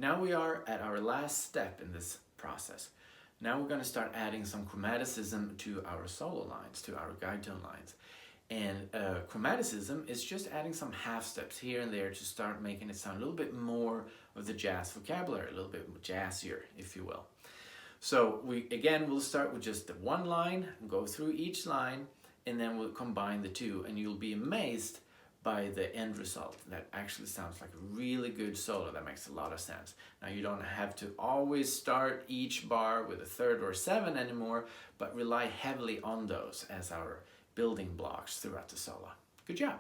Now we are at our last step in this process. Now we're going to start adding some chromaticism to our solo lines, to our guide tone lines. And chromaticism is just adding some half steps here and there to start making it sound a little bit more of the jazz vocabulary, a little bit jazzier, if you will. So we'll start with just the one line, go through each line, and then we'll combine the two, and you'll be amazed by the end result. That actually sounds like a really good solo. That makes a lot of sense. Now you don't have to always start each bar with a third or seven anymore, but rely heavily on those as our building blocks throughout the solo. Good job.